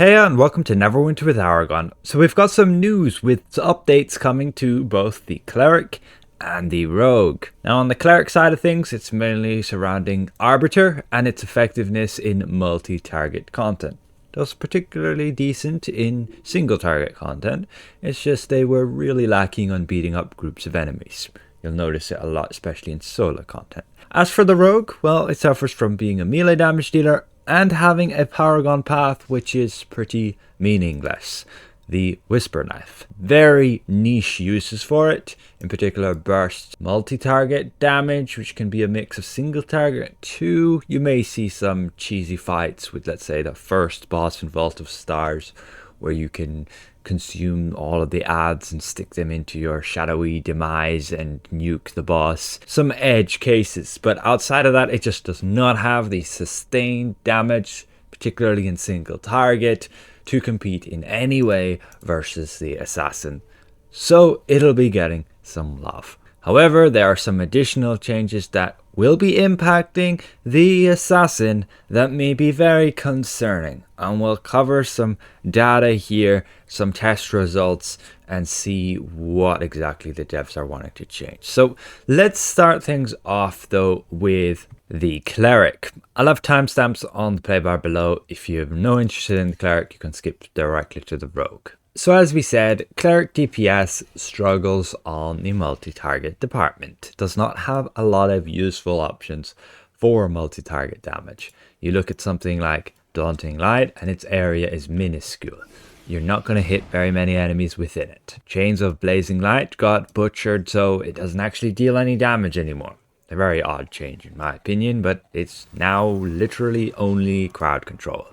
Hey and welcome to Neverwinter with Aragon. So we've got some news with updates coming to both the Cleric and the Rogue. Now on the Cleric side of things, it's mainly surrounding Arbiter and its effectiveness in multi-target content. Does particularly decent in single target content, it's just they were really lacking on beating up groups of enemies. You'll notice it a lot, especially in solo content. As for the Rogue, well, it suffers from being a melee damage dealer and having a Paragon path which is pretty meaningless. The Whisperknife. Very niche uses for it, in particular burst multi-target damage, which can be a mix of single target too. You may see some cheesy fights with, let's say, the first boss in Vault of Stars, where you can consume all of the ads and stick them into your shadowy demise and nuke the boss. Some edge cases, but outside of that, it just does not have the sustained damage, particularly in single target, to compete in any way versus the assassin. So it'll be getting some love. However, there are some additional changes that will be impacting the assassin that may be very concerning, and we'll cover some data here, some test results, and see what exactly the devs are wanting to change. So let's start things off though with the Cleric. I'll have timestamps on the play bar below. If you have no interest in the Cleric, you can skip directly to the Rogue. So as we said, Cleric DPS struggles on the multi-target department. Does not have a lot of useful options for multi-target damage. You look at something like Daunting Light and its area is minuscule. You're not going to hit very many enemies within it. Chains of Blazing Light got butchered, so it doesn't actually deal any damage anymore. A very odd change in my opinion, but it's now literally only crowd control.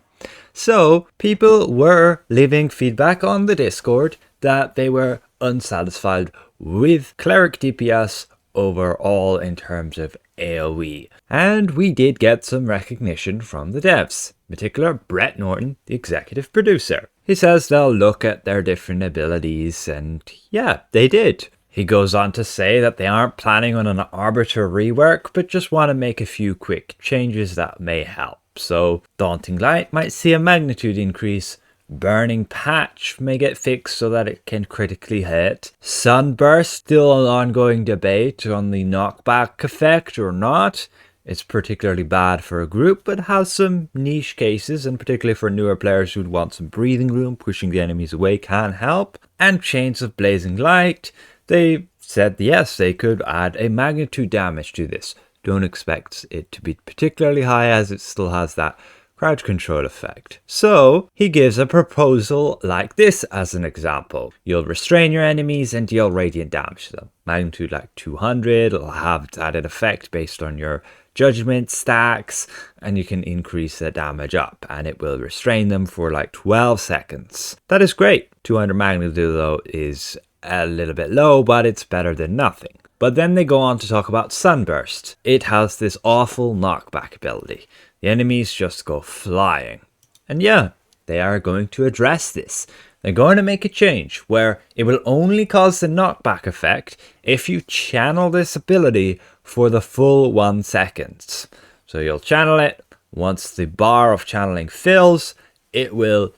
So people were leaving feedback on the Discord that they were unsatisfied with Cleric DPS overall in terms of AoE. And we did get some recognition from the devs, in particular Brett Norton, the executive producer. He says they'll look at their different abilities, and yeah, they did. He goes on to say that they aren't planning on an Arbiter rework, but just want to make a few quick changes that may help. So Daunting Light might see a magnitude increase, Burning Patch may get fixed so that it can critically hit, Sunburst, still an ongoing debate on the knockback effect or not. It's particularly bad for a group, but has some niche cases, and particularly for newer players who'd want some breathing room, pushing the enemies away can help. And Chains of Blazing Light, they said yes, they could add a magnitude damage to this. Don't expect it to be particularly high as it still has that crowd control effect. So he gives a proposal like this as an example. You'll restrain your enemies and deal radiant damage to them. Magnitude like 200, it'll have its added effect based on your judgment stacks, and you can increase the damage up and it will restrain them for like 12 seconds. That is great. 200 magnitude though is a little bit low, but it's better than nothing. But then they go on to talk about Sunburst. It has this awful knockback ability. The enemies just go flying. And yeah, they are going to address this. They're going to make a change where it will only cause the knockback effect if you channel this ability for the full 1 second. So you'll channel it. Once the bar of channeling fills, it will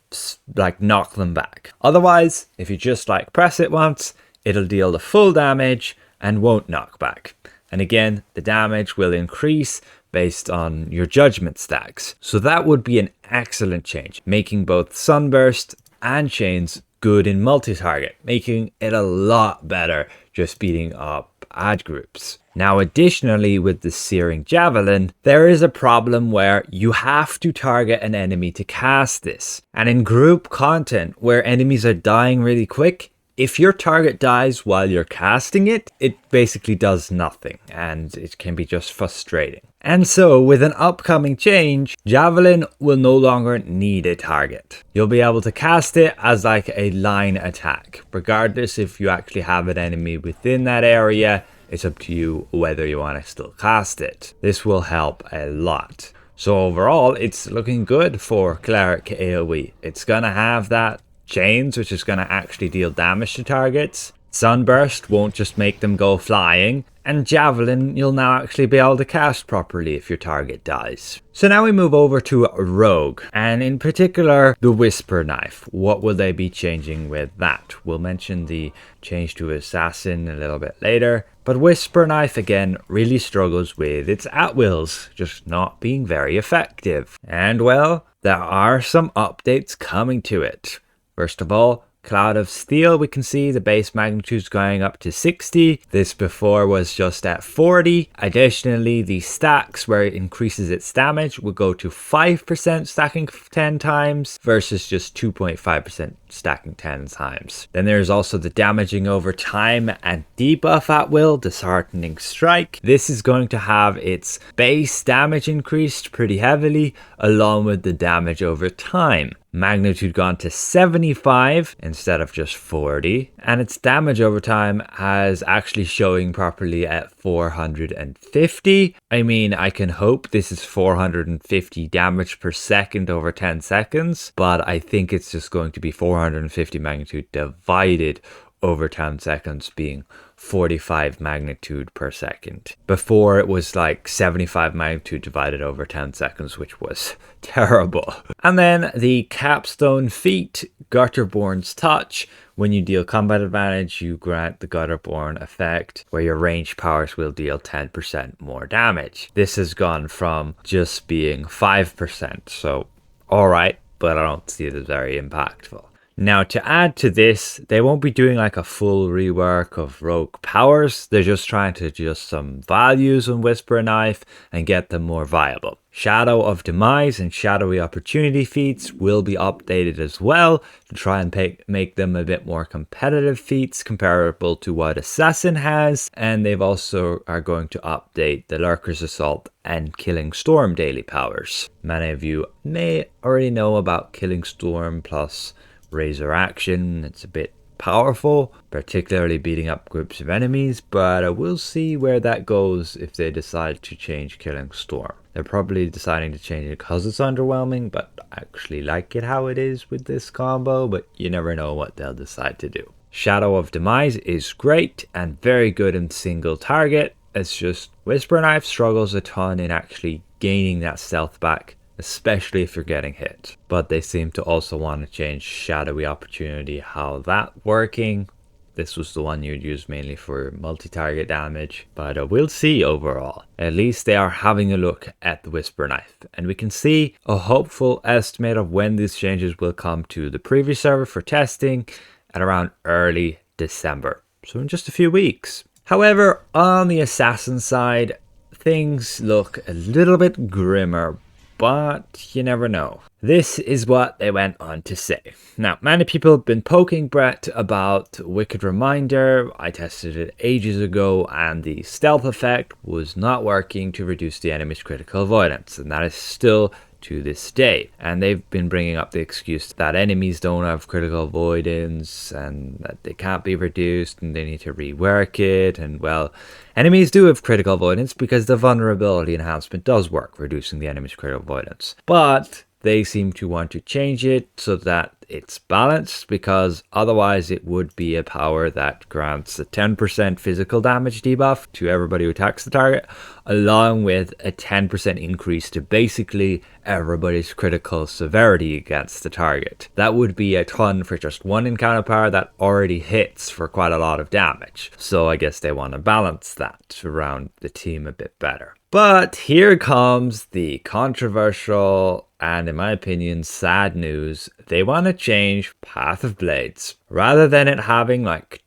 like knock them back. Otherwise, if you just like press it once, it'll deal the full damage and won't knock back. And again, the damage will increase based on your judgment stacks. So that would be an excellent change, making both Sunburst and Chains good in multi-target, making it a lot better just beating up ad groups. Now additionally, with the Searing Javelin, there is a problem where you have to target an enemy to cast this. And in group content where enemies are dying really quick, if your target dies while you're casting it, it basically does nothing, and it can be just frustrating. And so with an upcoming change, Javelin will no longer need a target. You'll be able to cast it as like a line attack, regardless if you actually have an enemy within that area. It's up to you whether you want to still cast it. This will help a lot. So overall, it's looking good for Cleric AoE. It's gonna have that Chains, which is going to actually deal damage to targets. Sunburst won't just make them go flying, And Javelin you'll now actually be able to cast properly if your target dies. So now we move over to Rogue, and in particular the Whisperknife. What will they be changing with that? We'll mention the change to Assassin a little bit later, but Whisperknife again really struggles with its at-wills, just not being very effective. And well, there are some updates coming to it. First of all, Cloud of Steel, we can see the base magnitude is going up to 60. This before was just at 40. Additionally, the stacks where it increases its damage will go to 5% stacking 10 times versus just 2.5% stacking 10 times. Then there's also the damaging over time and debuff at will, Disheartening Strike. This is going to have its base damage increased pretty heavily along with the damage over time. Magnitude gone to 75 instead of just 40, and its damage over time has actually showing properly at 450. I mean, I can hope this is 450 damage per second over 10 seconds, but I think it's just going to be 450 magnitude divided over 10 seconds, being 45 magnitude per second. Before it was like 75 magnitude divided over 10 seconds, which was terrible. And then the capstone feat, Gutterborn's Touch. When you deal combat advantage, you grant the Gutterborn effect, where your ranged powers will deal 10% more damage. This has gone from just being 5%, so alright, but I don't see it as very impactful. Now, to add to this, they won't be doing like a full rework of rogue powers. They're just trying to adjust some values on Whisperknife and get them more viable. Shadow of Demise and Shadowy Opportunity feats will be updated as well to try and make them a bit more competitive feats comparable to what Assassin has. And they've also are going to update the Lurker's Assault and Killing Storm daily powers. Many of you may already know about Killing Storm plus Razor Action. It's a bit powerful, particularly beating up groups of enemies, but we'll see where that goes if they decide to change Killing Storm. They're probably deciding to change it because it's underwhelming, but I actually like it how it is with this combo, but you never know what they'll decide to do. Shadow of Demise is great and very good in single target. It's just Whisperknife struggles a ton in actually gaining that stealth back, especially if you're getting hit. But they seem to also want to change Shadowy Opportunity, how that working. This was the one you'd use mainly for multi-target damage, but we'll see overall. At least they are having a look at the Whisperknife, and we can see a hopeful estimate of when these changes will come to the preview server for testing at around early December, so in just a few weeks. However, on the Assassin side, things look a little bit grimmer, but you never know. This is what they went on to say. Now, many people have been poking Brett about Wicked Reminder. I tested it ages ago and the stealth effect was not working to reduce the enemy's critical avoidance, and that is still to this day. And they've been bringing up the excuse that enemies don't have critical avoidance and that they can't be reduced and they need to rework it. And well, enemies do have critical avoidance because the vulnerability enhancement does work, reducing the enemy's critical avoidance. But they seem to want to change it so that it's balanced, because otherwise it would be a power that grants a 10% physical damage debuff to everybody who attacks the target, along with a 10% increase to basically everybody's critical severity against the target. That would be a ton for just one encounter power that already hits for quite a lot of damage. So I guess they want to balance that around the team a bit better. But here comes the controversial and, in my opinion, sad news. They want to change Path of Blades. Rather than it having like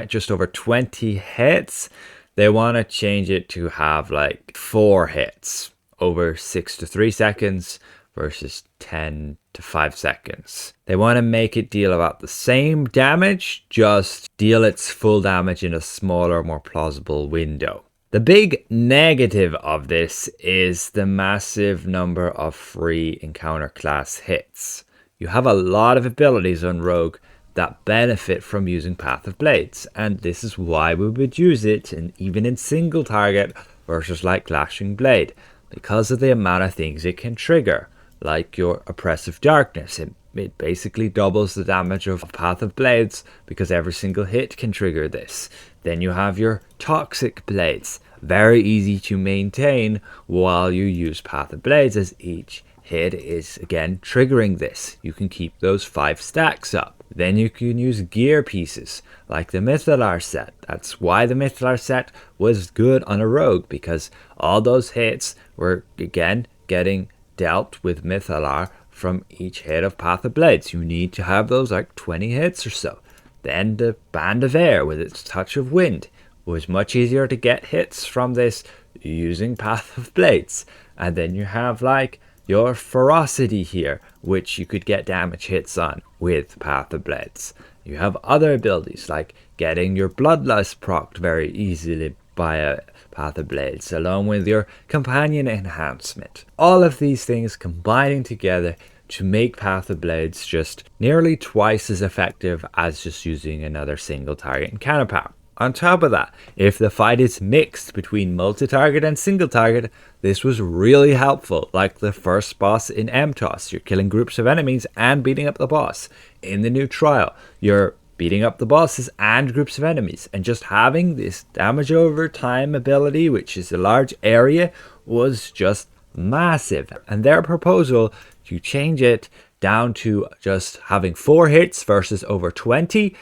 just over 20 hits, they want to change it to have like 4 hits over 6 to 3 seconds versus 10 to 5 seconds. They want to make it deal about the same damage, just deal its full damage in a smaller, more plausible window. The big negative of this is the massive number of free encounter class hits. You have a lot of abilities on Rogue that benefit from using Path of Blades, and this is why we would use it even in single target versus like Clashing Blade, because of the amount of things it can trigger, like your Oppressive Darkness. It it basically doubles the damage of Path of Blades because every single hit can trigger this. Then you have your Toxic Blades, very easy to maintain while you use Path of Blades, as each hit is again triggering this. You can keep those 5 stacks up. Then you can use gear pieces like the Mythalar set. That's why the Mythalar set was good on a rogue, because all those hits were again getting dealt with Mythalar from each hit of Path of Blades. You need to have those like 20 hits or so. Then the Band of Air with its touch of wind was much easier to get hits from this using Path of Blades. And then you have like your Ferocity here, which you could get damage hits on with Path of Blades. You have other abilities like getting your Bloodlust procced very easily by a Path of Blades, along with your Companion enhancement. All of these things combining together to make Path of Blades just nearly twice as effective as just using another single target encounter power. On top of that, if the fight is mixed between multi-target and single target, this was really helpful, like the first boss in MTOS. You're killing groups of enemies and beating up the boss. In the new trial, you're beating up the bosses and groups of enemies, and just having this damage over time ability, which is a large area, was just massive. And their proposal to change it down to just having 4 hits versus over 20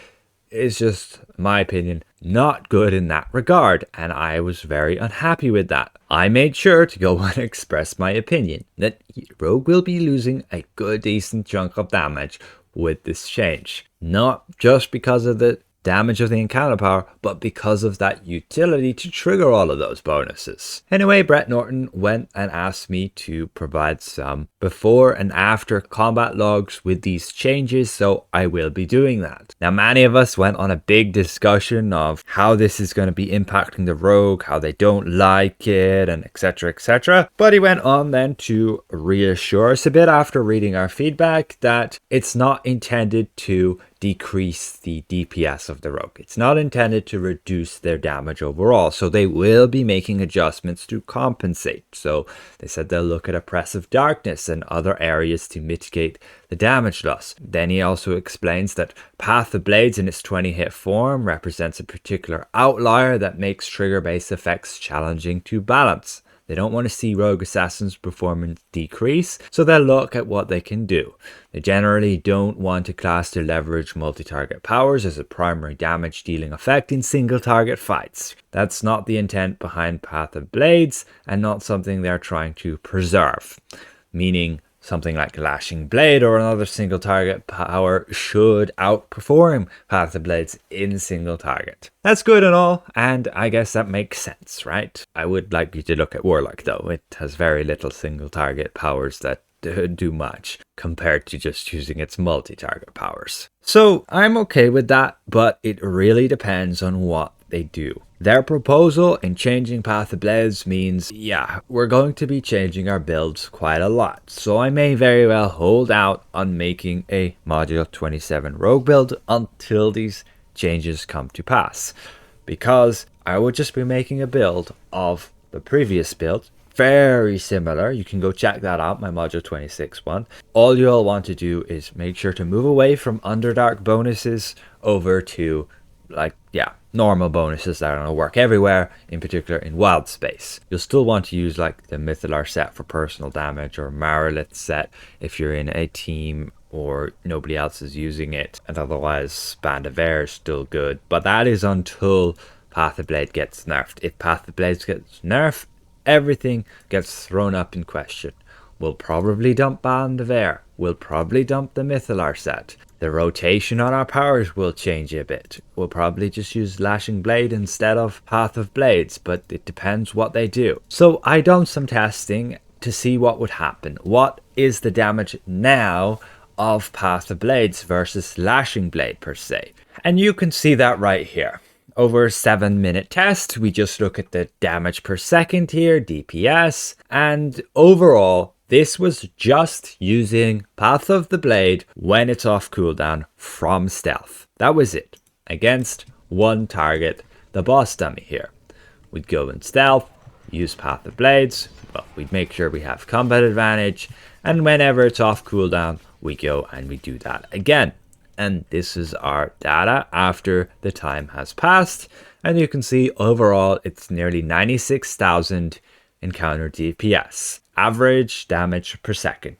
is just, in my opinion, not good in that regard, and I was very unhappy with that. I made sure to go and express my opinion that Rogue will be losing a good decent chunk of damage with this change. Not just because of the damage of the encounter power, but because of that utility to trigger all of those bonuses. Anyway, Brett Norton went and asked me to provide some before and after combat logs with these changes, so I will be doing that. Now, many of us went on a big discussion of how this is going to be impacting the rogue, how they don't like it, and etc, etc. But he went on then to reassure us a bit after reading our feedback that it's not intended to decrease the DPS of the rogue. It's not intended to reduce their damage overall, so they will be making adjustments to compensate. So they said they'll look at Oppressive Darkness and other areas to mitigate the damage loss. Then he also explains that Path of Blades in its 20 hit form represents a particular outlier that makes trigger based effects challenging to balance. They don't want to see rogue assassins' performance decrease, so they'll look at what they can do. They generally don't want a class to leverage multi-target powers as a primary damage dealing effect in single target fights. That's not the intent behind Path of Blades, and not something they're trying to preserve. Meaning something like Lashing Blade or another single target power should outperform Path of Blades in single target. That's good and all, and I guess that makes sense, right? I would like you to look at Warlock though. It has very little single target powers that do much compared to just using its multi-target powers. So I'm okay with that, but it really depends on what they do. Their proposal in changing Path of Blades means, yeah, we're going to be changing our builds quite a lot. So I may very well hold out on making a Module 27 Rogue build until these changes come to pass. Because I would just be making a build of the previous build, very similar. You can go check that out, my Module 26 one. All you'll want to do is make sure to move away from Underdark bonuses over to normal bonuses that are going to work everywhere, in particular in wild space. You'll still want to use like the Mythalar set for personal damage, or Marilith set if you're in a team or nobody else is using it, and otherwise Band of Air is still good, but that is until Path of Blade gets nerfed. If Path of Blade gets nerfed, everything gets thrown up in question. We'll probably dump Band of Air. We'll probably dump the Mythalar set. The rotation on our powers will change a bit. We'll probably just use Lashing Blade instead of Path of Blades, but it depends what they do. So I done some testing to see what would happen. What is the damage now of Path of Blades versus Lashing Blade per se? And you can see that right here. Over a 7-minute test, we just look at the damage per second here, DPS, and overall, this was just using Path of the Blade when it's off cooldown from stealth. That was it. Against one target, the boss dummy here. We'd go in stealth, use Path of Blades, well, we'd make sure we have combat advantage, and whenever it's off cooldown, we go and we do that again. And this is our data after the time has passed. And you can see overall it's nearly 96,000 encounter DPS, average damage per second.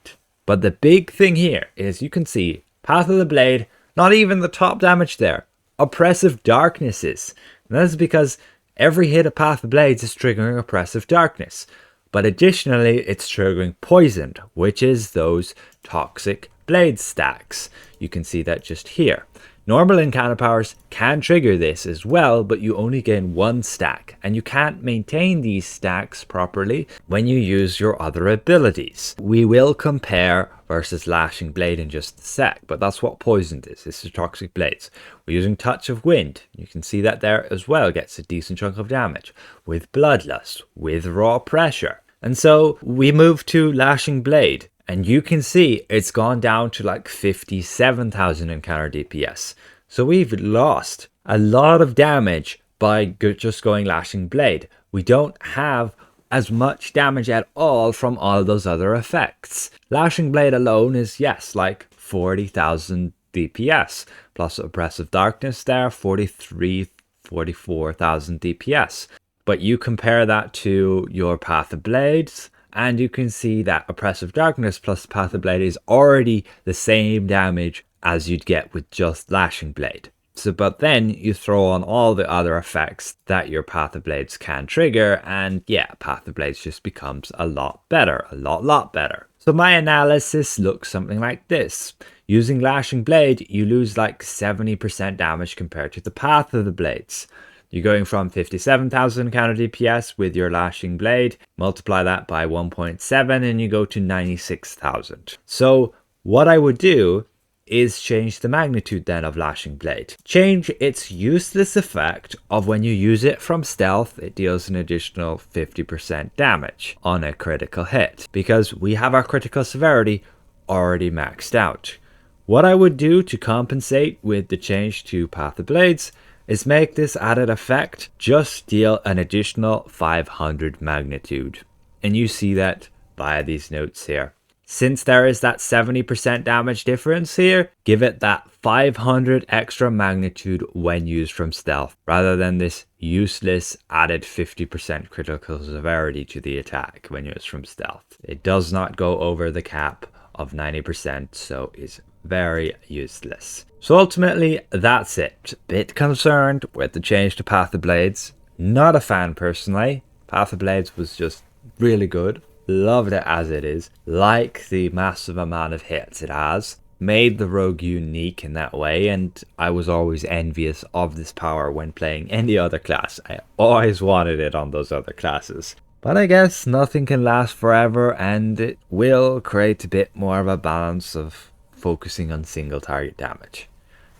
But the big thing here is you can see Path of the Blade, not even the top damage there. Oppressive Darknesses. And that is because every hit of Path of Blades is triggering Oppressive Darkness. But additionally, it's triggering Poisoned, which is those toxic blade stacks. You can see that just here. Normal encounter powers can trigger this as well, but you only gain one stack, and you can't maintain these stacks properly when you use your other abilities. We will compare versus Lashing Blade in just a sec, but that's what Poisoned is. This is Toxic Blades. We're using Touch of Wind. You can see that there as well, gets a decent chunk of damage. With Bloodlust, with Raw Pressure. And so we move to Lashing Blade. And you can see it's gone down to like 57,000 encounter DPS. So we've lost a lot of damage by just going Lashing Blade. We don't have as much damage at all from all those other effects. Lashing Blade alone is, yes, like 40,000 DPS. Plus Oppressive Darkness there, 44,000 DPS. But you compare that to your Path of Blades, and you can see that Oppressive Darkness plus Path of Blade is already the same damage as you'd get with just Lashing Blade. So, but then you throw on all the other effects that your Path of Blades can trigger, and yeah, Path of Blades just becomes a lot better, a lot better. So my analysis looks something like this. Using Lashing Blade, you lose like 70% damage compared to the Path of the Blades. You're going from 57,000 encounter DPS with your Lashing Blade, multiply that by 1.7 and you go to 96,000. So what I would do is change the magnitude then of Lashing Blade. Change its useless effect of when you use it from stealth, it deals an additional 50% damage on a critical hit, because we have our critical severity already maxed out. What I would do to compensate with the change to Path of Blades is make this added effect just deal an additional 500 magnitude. And you see that via these notes here. Since there is that 70% damage difference here, give it that 500 extra magnitude when used from stealth, rather than this useless added 50% critical severity to the attack when used from stealth. It does not go over the cap of 90%, so is very useless. So ultimately, that's it. Bit concerned with the change to Path of Blades. Not a fan personally. Path of Blades was just really good. Loved it as it is. Like the massive amount of hits it has. Made the rogue unique in that way, and I was always envious of this power when playing any other class. I always wanted it on those other classes. But I guess nothing can last forever, and it will create a bit more of a balance of focusing on single target damage.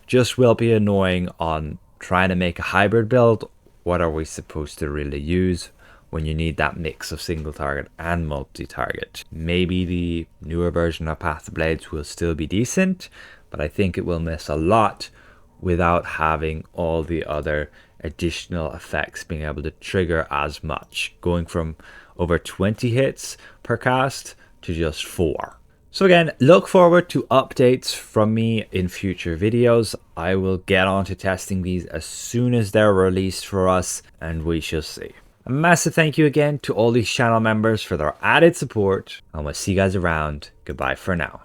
Just will be annoying on trying to make a hybrid build. What are we supposed to really use when you need that mix of single target and multi-target? Maybe the newer version of Path of Blades will still be decent, but I think it will miss a lot without having all the other additional effects being able to trigger as much, going from over 20 hits per cast to just 4. So again, look forward to updates from me in future videos. I will get on to testing these as soon as they're released for us, and we shall see. A massive thank you again to all these channel members for their added support, and we'll see you guys around. Goodbye for now.